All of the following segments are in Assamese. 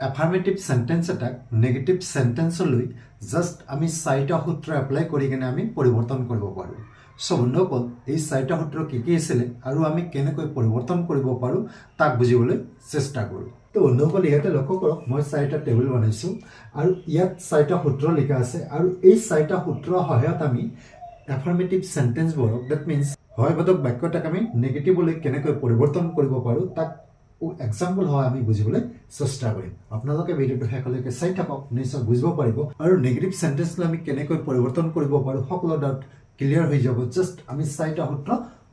affirmative sentence attack negative sentence লৈ just আমি চাৰিটা সূত্ৰ এপ্লাই কৰি কিনে আমি পৰিৱৰ্তন কৰিব পাৰো সো বন্ধুসকল এই চাৰিটা সূত্ৰ কি কি আছিল আৰু আমি কেনেকৈ পৰিৱৰ্তন কৰিব পাৰো তাক বুজিবলৈ চেষ্টা কৰো তো বন্ধুসকল ইয়াতে লক্ষ্য কৰক মই চাৰিটা টেবুল বনাইছো আৰু ইয়াত চাৰিটা সূত্ৰ লিখা আছে আৰু এই চাৰিটা সূত্ৰৰ সহায়ত আমি affirmative sentence বোৰক that means হয়বাদক বাক্যটাক আমি নেগেটিভলৈ কেনেকৈ পৰিৱৰ্তন কৰিব পাৰো তাক এক্সাম্পল হয় আমি বুজিবলৈ চেষ্টা কৰিম আপোনালোকে ভিডিওটো শেষলৈকে চাই থাকক নিশ্চয় বুজিব পাৰিব আৰু নেগেটিভ সেন্টেন্সলৈ আমি কেনেকৈ পৰিৱৰ্তন কৰিব পাৰো সকলো ডাউট ক্লিয়াৰ হৈ যাব জাস্ট আমি চাৰিটা সূত্ৰ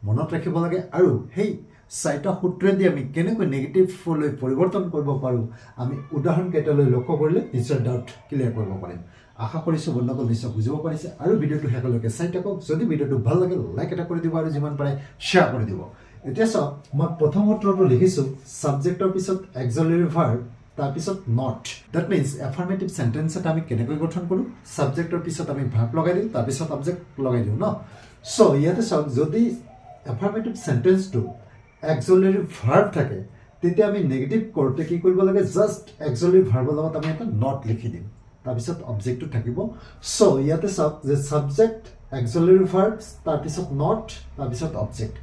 মনত ৰাখিব লাগে আৰু হেই চাৰিটা সূত্ৰদি আমি কেনেকৈ নেগেটিভলৈ পৰিৱৰ্তন কৰিব পাৰো আমি উদাহৰণ কেইটালৈ লক্ষ্য কৰিলে নিশ্চয় ডাউট ক্লিয়াৰ কৰিব পাৰিম আশা কৰিছো বন্ধুসকল নিশ্চয় বুজিব পাৰিছে আৰু ভিডিওটো শেষলৈকে চাই থাকক যদি ভিডিওটো ভাল লাগে লাইক এটা কৰি দিব আৰু যিমান পাৰে শেয়াৰ কৰি দিব এতিয়া চাওক মই প্ৰথম সূত্ৰটো লিখিছো সাবজেক্টৰ পিছত অক্সিলাৰি ভাৰ্ব তাৰ পিছত not that means affirmative sentence এটা আমি কেনেকৈ গঠন কৰো সাবজেক্টৰ পিছত আমি ভাৰ্ব লগাই দিও তাৰ পিছত অবজেক্ট লগাই দিও ন সো ইয়াতে চাওক যদি এফাৰ্মেটিভ সেন্টেন্সটো অক্সিলাৰি ভাৰ্ব থাকে তেতিয়া আমি নেগেটিভ কৰোতে কি কৰিব লাগে জাস্ট অক্সিলাৰি ভাৰ্বৰ লগত আমি এটা নট লিখি দিম তাৰ পিছত অবজেক্টটো থাকিব সো ইয়াতে চাওক যে সাবজেক্ট অক্সিলাৰি ভাৰ্ব তাৰ পিছত নট তাৰ পিছত অবজেক্ট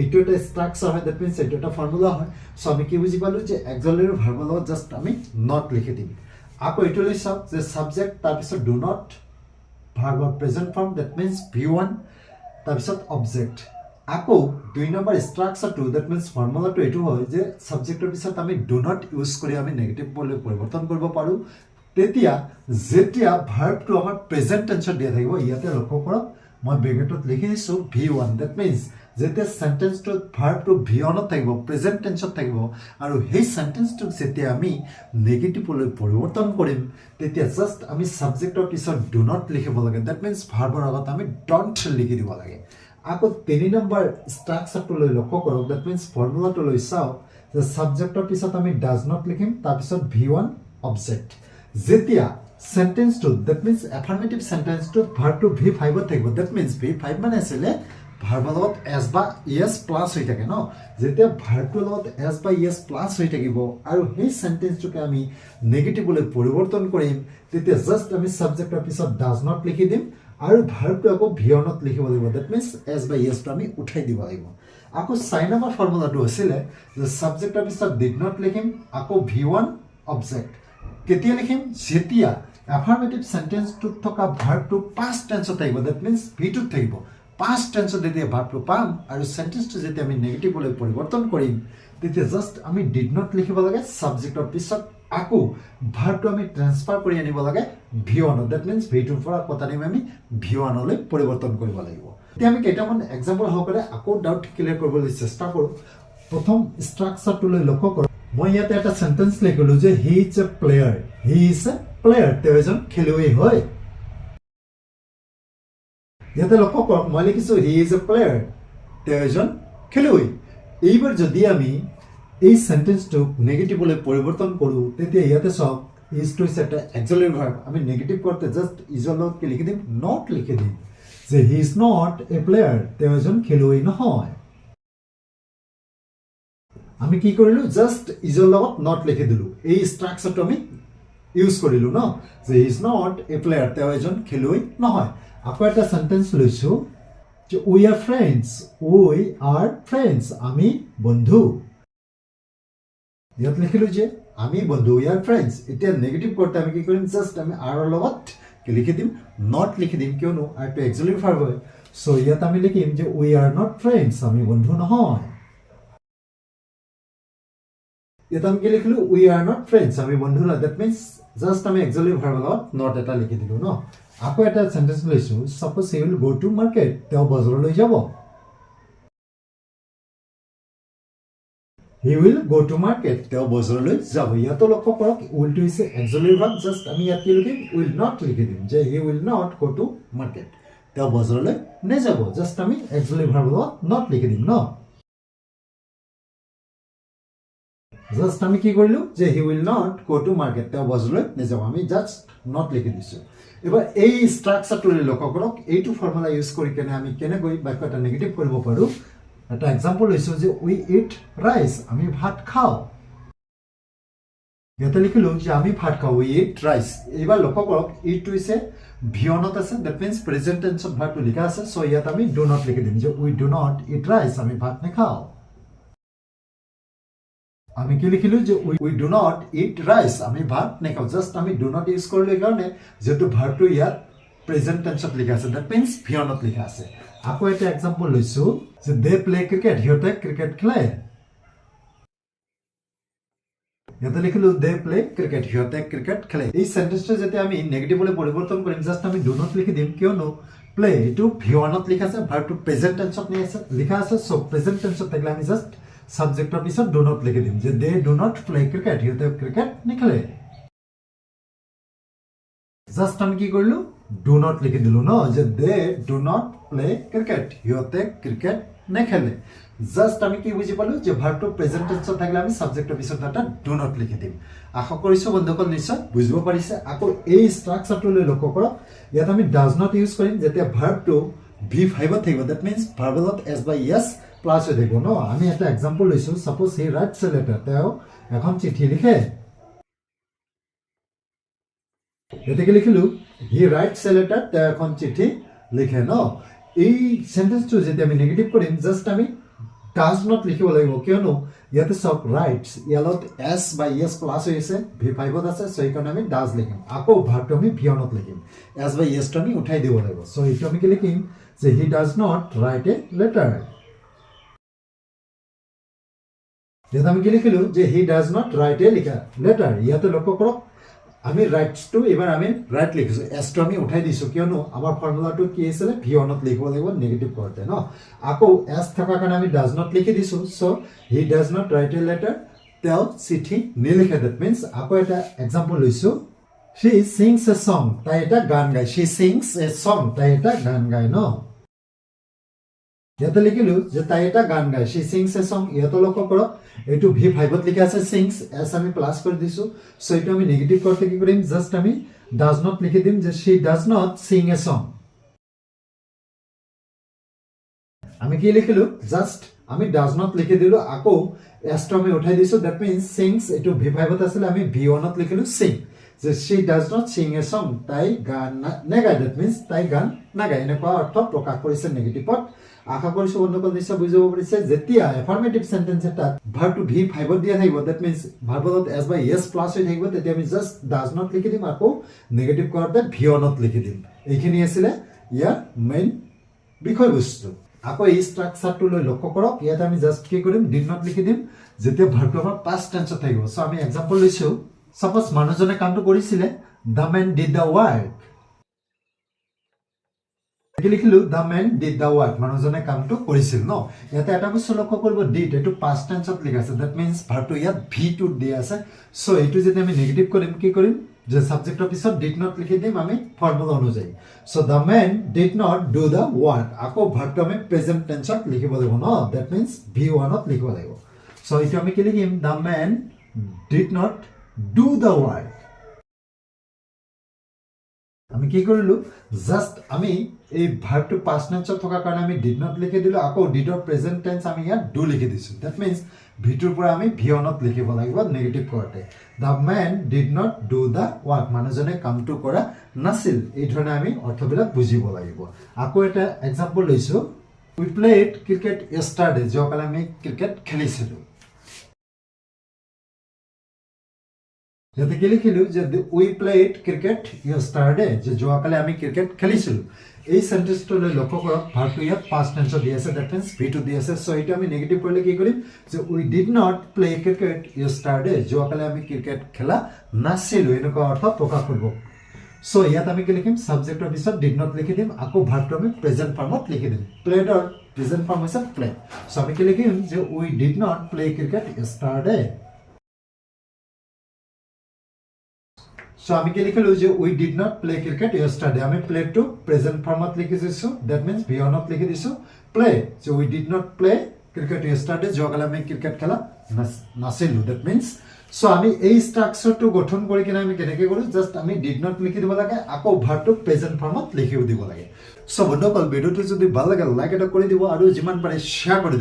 এইটো এটা স্ট্ৰাকচাৰ হয় দ্যাট মিন্স এইটো এটা ফৰ্মুলা হয় সো আমি কি বুজি পালো যে অক্সিলাৰি ভাৰ্বৰ লগত জাস্ট আমি নট লিখি দিম আকৌ এইটো লৈ চাওক যে সাবজেক্ট তাৰ পিছত ডু নট ভাৰ্বৰ present form that means v1 তাৰ পিছত অবজেক্ট আকৌ দুই নম্বৰ স্ট্ৰাকচাৰটো দ্যাট মিন্স ফৰ্মুলাটো এইটো হয় যে সাবজেক্টৰ পিছত আমি ডু নট ইউজ কৰি আমি নেগেটিভলৈ পৰিৱৰ্তন কৰিব পাৰো তেতিয়া যেতিয়া ভাৰ্বটো আমাৰ প্ৰেজেন্ট টেন্সত দিয়া থাকিব ইয়াতে লক্ষ্য কৰক মই ব্ৰেকেটত লিখি দিছো v1 দ্যাট মিন্স যেতিয়া সেন্টেন্সটো ভাৰ্বটো v1 ত থাকিব প্ৰেজেন্ট টেন্সত থাকিব আৰু সেই সেন্টেন্সটো যেতিয়া আমি নেগেটিভলৈ পৰিৱৰ্তন কৰিম তেতিয়া জাস্ট আমি সাবজেক্টৰ পিছত ডু নট লিখিব লাগে দ্যাট মিন্স ভাৰ্বৰ আগত আমি ডন্ট লিখি দিব লাগে আকৌ 3 নম্বৰ স্ট্ৰাকচাৰটো লৈ লক্ষ্য কৰক দ্যাট মিন্স ফৰ্মুলাটো লৈ চাওক যে সাবজেক্টৰ পিছত আমি ডাজ নট লিখিম তাৰ পিছত v1 অবজেক্ট যেতিয়া সেন্টেন্সটো দ্যাট মিন্স এফাৰ্মেটিভ সেন্টেন্সটো ভাৰ্বটো v5 ত থাকিব দ্যাট মিন্স v5 মানে আছে ভাৰ্বৰ লগত s বা es প্লাস হৈ থাকে ন যেতিয়া ভাৰ্বটোৰ লগত s বা es প্লাস হৈ থাকিব আৰু সেই সেন্টেন্সটোকে আমি নেগেটিভলৈ পৰিৱৰ্তন কৰিম তেতিয়া জাস্ট আমি সাবজেক্টৰ পিছত ডাজ নট লিখি দিম আৰু ভাৰ্বটো আকৌ v1 ত লিখিব লাগিব দ্যাট মিন্স s বা es টো আমি উঠাই দিব লাগিব আকৌ 4 নম্বৰ ফৰ্মুলাটো আছিল যে সাবজেক্টৰ পিছত ডিড নট লিখিম আকৌ v1 অবজেক্ট কেতিয়া লিখিম যেতিয়া এফাৰ্মেটিভ সেন্টেন্সটোত থকা ভাৰ্বটো পাস্ট টেন্সত থাকিব দ্যাট মিন্স v2 ত থাকিব পাস্ট টেন্সত যেতিয়া ভাৰ্বটো পাম আৰু সেন্টেন্সটো যেতিয়া আমি নেগেটিভলৈ পৰিৱৰ্তন কৰিম তেতিয়া জাস্ট আমি ডিড নট লিখিব লাগে সাবজেক্টৰ পিছত আকৌ ভাৰ্বটো আমি ট্ৰান্সফাৰ কৰি আনিব লাগে v1 দ্যাট মিন্স v2 ৰ পৰা কটানিম আমি v1 লৈ পৰিৱৰ্তন কৰিব লাগিব এতিয়া আমি কেইটামান এক্সাম্পল হকৰে আকৌ ডাউট ক্লিয়াৰ কৰিবলৈ চেষ্টা কৰো প্ৰথম স্ট্ৰাকচাৰটো লৈ লক্ষ্য কৰক মই ইয়াতে এটা সেন্টেন্স লিখিলো যে হি ইজ এ প্লেয়াৰ তেওঁ এজন খেলুৱৈ হয় ইয়াতে লক্ষ্য কৰক মই লিখিছো হি ইজ এ প্লেয়াৰ তেওঁ এজন খেলুৱৈ এইবাৰ যদি আমি এই সেন্টেন্সটো নেগেটিভলৈ পৰিৱৰ্তন কৰো তেতিয়া ইয়াতে চাওক ইজ টু ইজ এটা অক্সিলাৰি ভাৰ্ব আমি নেগেটিভ কৰতে জাস্ট ইজৰ লগত কি লিখি দিম নট লিখি দিম যে he is not a player তেওঁ এজন খেলুৱৈ নহয় আমি কি কৰিলো জাস্ট ইজৰ লগত নট লিখি দিলো এই স্ট্ৰাকচাৰটো আমি ইউজ কৰিলো ন যে he is not a player তেওঁ এজন খেলুৱৈ নহয় আকৌ এটা সেন্টেন্স লৈছো যে উই আৰ ফ্ৰেণ্ডছ আমি বন্ধু ইয়াত লিখিলো যে আমি বন্ধু উই আৰ ফ্ৰেণ্ডছ এতিয়া নেগেটিভ কৰতে আমি কি কৰিম জাস্ট আমি আৰ ৰ লগত কি লিখি দিম নট লিখি দিম কিয়নো আৰ টু অক্সিলাৰি ভাৰ্ব হয় সো ইয়াত আমি লিখিম যে উই আৰ নট ফ্ৰেণ্ডছ আমি বন্ধু নহয় ইয়াত আমি কি লিখিলো উই আৰ নট ফ্ৰেণ্ডছ আমি বন্ধু নহয় দ্যাট মিন্স জাস্ট আমি অক্সিলাৰি ভাৰ্বৰ লগত নট এটা লিখি দিলো ন আকৌ এটা সেন্টেন্স লৈছো suppose he will go to market তেওঁ বজাৰলৈ যাব he will go to market তেওঁ বজাৰলৈ যাব ইয়াতো লক্ষ্য কৰক will to is auxiliary verb just আমি ইয়াত কি লিখিম উইল নট লিখি দিম যে he will not go to market তেওঁ বজাৰলৈ নেযাব জাস্ট আমি অক্সিলাৰি ভাৰ্বৰ লগত নট লিখি দিম ন জাস্ট আমি কি কৰিলো যে he will not go to market তেওঁ বজাৰলৈ নেযাব আমি জাস্ট নট লিখি দিছো এবাৰ এই স্ট্ৰাকচাৰটো লক্ষ্য কৰক এইটো ফৰ্মুলা ইউজ কৰি কেনে আমি কেনেকৈ বাক্য এটা নেগেটিভ কৰিব পাৰো এটা এক্সাম্পল লৈছো যে উই ইট ৰাইচ আমি ভাত খাওঁ ইয়াতে লিখিলো যে আমি ভাত খাওঁ উই ইট ৰাইচ এইবাৰ লক্ষ্য কৰক ইট হৈছে ভিয়নত আছে দ্যাট মিন্স প্ৰেজেন্ট টেন্সত ভাৰ্বটো লিখা আছে সো ইয়াত আমি ডু নট লিখি দিম যে উই ডু নট ইট ৰাইচ আমি ভাত নাখাওঁ আমি কি লিখিলো যে উই ডু নট ইট ৰাইচ আমি ভাত নাখাওঁ জাস্ট আমি ডু নট ইউজ কৰিলে কাৰণে যেটো ভাৰ্বটো ইয়াত প্ৰেজেন্ট টেন্সত লিখা আছে দ্যাট মিন্স ভিয়নত লিখা আছে আকৌ এটা এক্সাম্পল লৈছো যে দে প্লে ক্ৰিকেট হিয়তে ক্ৰিকেট খেলে ইয়াতে লিখিলো দে প্লে ক্ৰিকেট হিয়তে ক্ৰিকেট খেলে এই সেন্টেন্সটো যেতে আমি নেগেটিভলৈ পৰিৱৰ্তন কৰিম জাস্ট আমি ডু নট লিখি দিম কিয়নো প্লে এটো ভিয়নত লিখা আছে ভাৰ্বটো প্ৰেজেন্ট টেন্সত লিখা আছে সো প্ৰেজেন্ট টেন্সত থাকিলে আমি জাস্ট সাবজেক্টৰ পিছত ডু নট লিখি দিম যে they do not play cricket হিয়তে ক্ৰিকেট নেখেলে জাস্ট আমি কি কৰিলো ডু নট লিখি দিলো ন যে they do not play cricket হিয়তে ক্ৰিকেট নেখেলে জাস্ট আমি কি বুজি পালো যে ভাৰ্বটো প্ৰেজেন্ট টেন্সত থাকিলে আমি সাবজেক্টৰ পিছত এটা ডু নট লিখি দিম আশা কৰিছো বন্ধুসকল নিশ্চয় বুজিব পাৰিছে আকৌ এই ষ্ট্ৰাকচাৰটো লৈ লক্ষ্য কৰক ইয়াত আমি ডাজ নট ইউজ কৰিম যেতিয়া ভাৰ্বটো V5 ত থাকিব দ্যাট মিন্স ভাৰ্বলত s by s প্লাস হৈ থাকিব ন আমি এটা এক্সাম্পল লৈছো suppose he rights a letter তেওঁ এখন চিঠি লিখে এটাকে লিখিলো হি ৰাইটস এ লেটাৰ তেওঁ এখন চিঠি লিখে ন এই সেন্টেন্সটো যেতিয়া আমি নেগেটিভ কৰিম জাস্ট আমি ডাজ নট লিখিব লাগিব কিয়নো ইয়াতে সব rights ইয়ালত s by s plus হৈ আছে V5 ত আছে সো এইকাৰণে আমি ডাজ লিখিম আকৌ ভাৰ্বটো আমি ভিয়নত লিখিম s by s টো আমি উঠাই দিব লাগিব সো এইটো আমি কি লিখিম যে he does not right a letter যেটা আমি কি লিখিলো যে he does not right a letter ইয়াতে লক্ষ্য কৰক আমি ৰাইটস টু এবাৰ আমি ৰাইট লিখিছো এস টো আমি উঠাই দিছো কিয়নো আমাৰ ফৰ্মুলাটো কি আছিল ভিয়নত লিখিব লাগিব নেগেটিভ কৰতে ন আকৌ এস থকা কাৰণে আমি ডাজ নট লিখি দিছো so he does not write a letter তেও চিঠি নিলিখে দ্যাট মিন্স আকৌ এটা এক্সাম্পল লৈছো she sings a song তাই এটা গান গায় she sings a song তাই এটা গান গায় ন ইয়াতে লিখিলো যে তাই এটা গান গায় she sings a song ইয়াতে লক্ষ্য কৰক এটো V5 ত লিখা আছে sings s আমি প্লাস কৰি দিছো সো এটো আমি নেগেটিভ কৰতে কি কৰিম জাস্ট আমি does not লিখি দিম যে she does not sing a song আমি কি লিখিলো জাস্ট আমি does not লিখি দিলো আকৌ s টো আমি উঠাই দিছো দ্যাট মিন্স sings এটো V5 ত আছিল আমি V1 ত লিখিলো sing যে she does not sing a song তাই গান নাগায় দ্যাট মিন্স তাই গান নাগায় এনেকুৱা অৰ্থ প্ৰকাশ কৰিছে নেগেটিভত আশা কৰিছো বন্ধুসকল নিশ্চয় বুজিব পাৰিছে যেতিয়া এফাৰ্মেটিভ সেন্টেন্স এটা ভাৰ্বটো V5 ত দিয়া থাকিব দ্যাট মিন্স ভাৰ্বলত s by s প্লাস হৈ থাকিব তেতিয়া আমি জাস্ট ডাজ নট লিখি দিম আকৌ নেগেটিভ কৰতে ভিয়নত লিখি দিম এইখিনি আছিল ইয়াৰ মেইন বিষয়বস্তু আকৌ এই ষ্ট্ৰাকচাৰটো লৈ লক্ষ্য কৰক ইয়াত আমি জাস্ট কি কৰিম ডিড নট লিখি দিম যেতিয়া ভাৰ্বটো আমাৰ পাস্ট টেন্সত থাকিব সো আমি এক্সাম্পল লৈছো সাপোজ মানুহজনে কামটো কৰিছিলে the man did the work কি লিখিলো the man did the work মানুহজনে কামটো কৰিছিল ন ইয়াতে এটা বস্তু লক্ষ্য কৰিব did এটো পাস্ট টেন্সত লিখা আছে দ্যাট মিন্স ভাৰ্বটো ইয়াত V2 দিয়া আছে সো এটো যদি আমি নেগেটিভ কৰিম কি কৰিম যে সাবজেক্টৰ পিছত did not লিখি দিম আমি ফৰ্মুলা অনুযায়ী so the man did not do the work আকৌ ভাৰ্বটো আমি প্ৰেজেন্ট টেন্সত লিখিব লাগিব ন দ্যাট মিন্স V1 ত লিখিব লাগিব সো এটো আমি কি লিখিম the man did not do the work আমি কি কৰিলো জাস্ট আমি এই ভাৰ্বটো পাস্ট টেন্সত থকা কাৰণে আমি ডিড নট লিখি দিলো আকৌ ডিডৰ প্ৰেজেন্ট টেন্স আমি ইয়াত ডু লিখি দিছো দ্যাট মিন্স ভিটোৰ পৰা আমি ভিয়নত লিখিব লাগিব নেগেটিভ কৰতে the man did not do the work মানুহজনে কামটো কৰা নাছিল এই ধৰণে আমি অৰ্থবিলাক বুজিব লাগিব আকৌ এটা এক্সাম্পল লৈছো we played cricket yesterday যোৱাকালি আমি ক্ৰিকেট খেলিছিলো যেতে কি লিখিলো যে we played cricket yesterday যে যোৱাকালি আমি ক্ৰিকেট খেলিছিলো এই সেন্টেন্সটো লৈ লক্ষ্য কৰক ভাৰ্বটো ইয়াত পাস্ট টেন্সত দিয়া আছে দ্যাট মিন্স V2 দিয়া আছে সো এটা আমি নেগেটিভ কৰিলে কি কৰিম যে we did not play cricket yesterday যোৱাকালি আমি ক্ৰিকেট খেলা নাছিলো এনেকুৱা অৰ্থ প্ৰকাশ কৰিব সো ইয়াত আমি কি লিখিম সাবজেক্টৰ পিছত did not লিখি দিম আকৌ ভাৰ্বটো আমি প্ৰেজেন্ট ফৰ্মত লিখি দিম প্লেডৰ প্ৰেজেন্ট ফৰ্ম হৈছে প্লে সো আমি কি লিখিম যে we did not play cricket yesterday So আমি কি লিখিলো যে we did not play cricket yesterday আমি play to present format লিখি দিছো that means V1 ত লিখি দিছো play so we did not play cricket yesterday যোৱাকালি আমি ক্ৰিকেট খেলা নাছিলো that means so আমি এই ষ্ট্ৰাকচাৰটো গঠন কৰি কিনে আমি কেনেকৈ কৰো জাস্ট আমি did not লিখি দিব লাগে আকৌ ভাৰ্বটো প্ৰেজেন্ট ফৰ্মত লিখি দিব লাগে so বন্ধুসকল ভিডিওটো যদি ভাল লাগে লাইক এটা কৰি দিব আৰু যিমান পাৰে শেয়াৰ কৰি